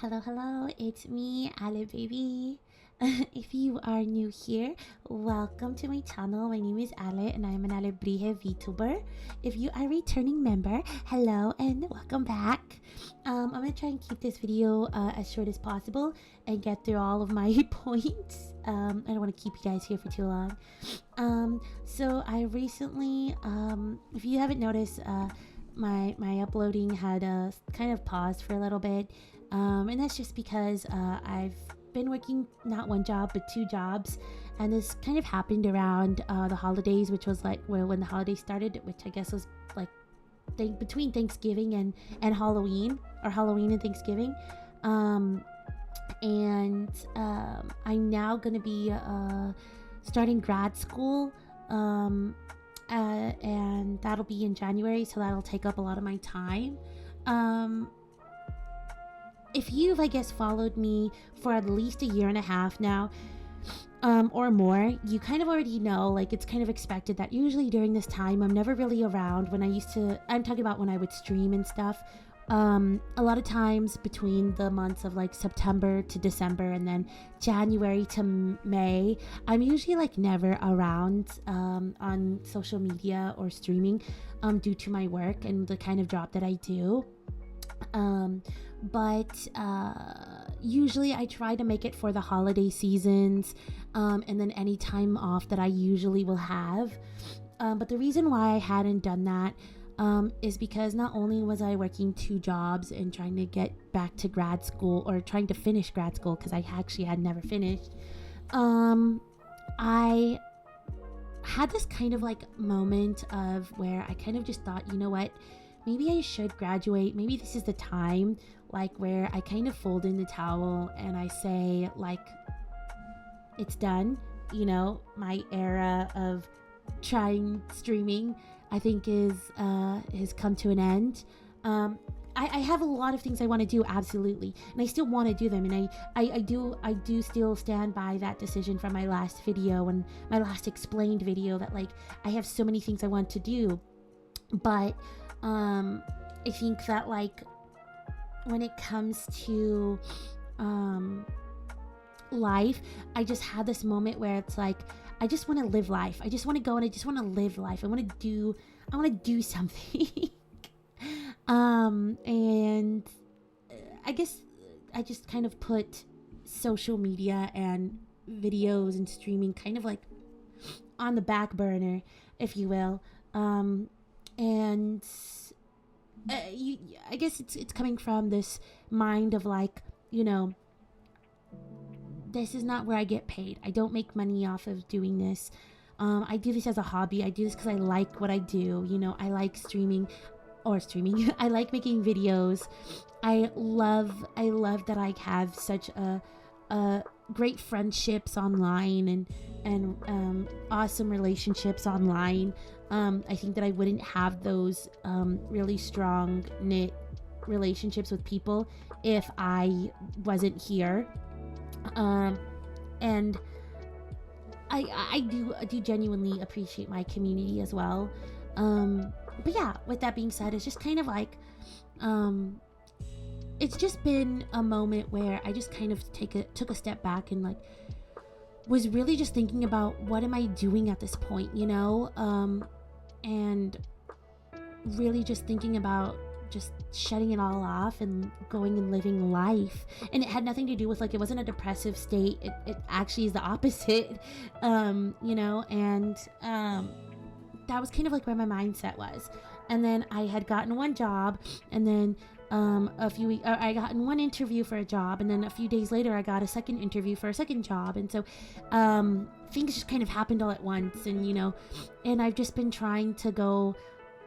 Hello, it's me, Ale Baby. If you are new here, welcome to my channel. My name is Ale and I'm an Alebrije VTuber. If you are a returning member, hello and welcome back. I'm gonna try and keep this video as short as possible and get through all of my points. I don't want to keep you guys here for too long. So I recently, if you haven't noticed, my uploading had kind of paused for a little bit, and that's just because I've been working not one job but two jobs, and this kind of happened around the holidays, which was like when the holidays started, which I guess was like between Thanksgiving and Halloween, or Halloween and Thanksgiving. And I'm now gonna be starting grad school, and that'll be in January, so that'll take up a lot of my time. If you've, I guess, followed me for at least a year and a half now, or more, you kind of already know, like, it's kind of expected that usually during this time I'm never really around. I'm talking about when I would stream and stuff. A lot of times between the months of like September to December and then January to May, I'm usually like never around on social media or streaming due to my work and the kind of job that I do. But usually I try to make it for the holiday seasons, and then any time off that I usually will have. But the reason why I hadn't done that is because not only was I working two jobs and trying to get back to grad school, or trying to finish grad school, because I actually had never finished, I had this kind of like moment of where I kind of just thought, you know what, maybe I should graduate. Maybe this is the time, like, where I kind of fold in the towel and I say, like, it's done. You know, my era of trying streaming, I think, has come to an end. I have a lot of things I want to do, absolutely, and I still want to do them, and I do still stand by that decision from my last video and my last explained video, that like I have so many things I want to do. But I think that, like, when it comes to life, I just had this moment where it's like, I just want to live life. I just want to go and I just want to live life. I want to do something. And I guess I just kind of put social media and videos and streaming kind of like on the back burner, if you will. And I guess it's coming from this mind of, like, you know, this is not where I get paid. I don't make money off of doing this. I do this as a hobby. I do this because I like what I do. You know, I like streaming. I like making videos. I love that I have such a great friendships online and awesome relationships online. I think that I wouldn't have those really strong knit relationships with people if I wasn't here. And I do genuinely appreciate my community as well. But yeah, with that being said, it's just kind of like, it's just been a moment where I just kind of took a step back and, like, was really just thinking about what am I doing at this point, you know? And really just thinking about just shutting it all off and going and living life. And it had nothing to do with, like, it wasn't a depressive state. It actually is the opposite, you know? And that was kind of like where my mindset was. And then I had gotten one job, and then I got in one interview for a job, and then a few days later I got a second interview for a second job. And so things just kind of happened all at once, and, you know, and I've just been trying to go,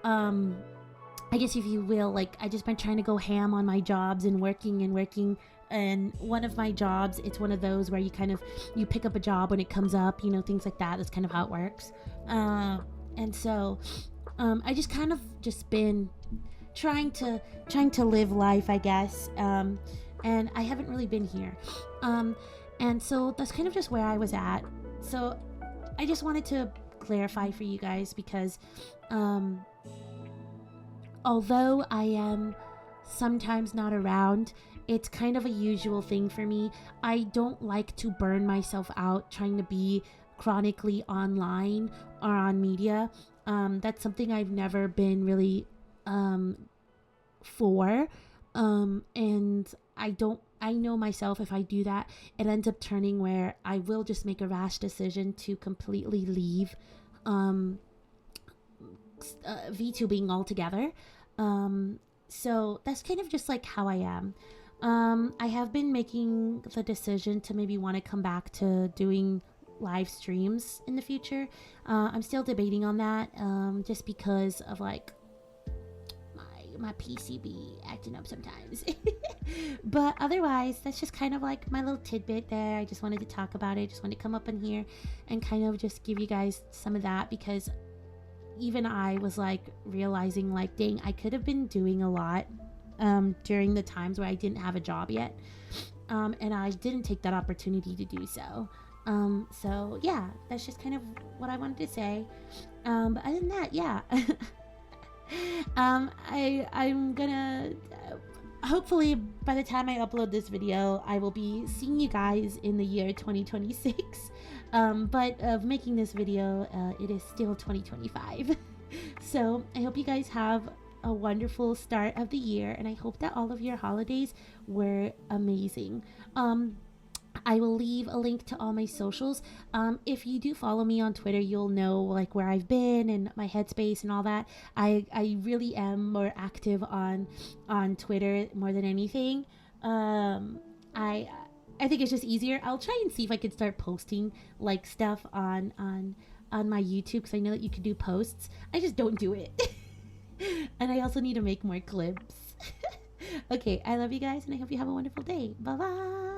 I guess, if you will, like, I just been trying to go ham on my jobs and working. And one of my jobs, it's one of those where you pick up a job when it comes up, you know, things like that. That's kind of how it works. And so I just kind of just been trying to live life, I guess. And I haven't really been here. And so that's kind of just where I was at. So I just wanted to clarify for you guys, because although I am sometimes not around. It's kind of a usual thing for me. I don't like to burn myself out trying to be chronically online or on media. That's something I've never been really for. And I know myself, if I do that, it ends up turning where I will just make a rash decision to completely leave VTubing altogether. So that's kind of just like how I am. I have been making the decision to maybe want to come back to doing live streams in the future. I'm still debating on that, just because of like my PCB acting up sometimes. But otherwise, that's just kind of like my little tidbit there. I just wanted to talk about it. Just wanted to come up in here and kind of just give you guys some of that, because even I was like realizing like, dang, I could have been doing a lot during the times where I didn't have a job yet, and I didn't take that opportunity to do so. So yeah, that's just kind of what I wanted to say. But other than that, yeah. I'm gonna hopefully by the time I upload this video, I will be seeing you guys in the year 2026. But of making this video, it is still 2025. So I hope you guys have a wonderful start of the year, and I hope that all of your holidays were amazing. I will leave a link to all my socials. If you do follow me on Twitter, you'll know like where I've been and my headspace and all that. I really am more active on Twitter more than anything. I think it's just easier. I'll try and see if I can start posting like stuff on my YouTube, because I know that you can do posts. I just don't do it. And I also need to make more clips. Okay, I love you guys, and I hope you have a wonderful day. Bye bye.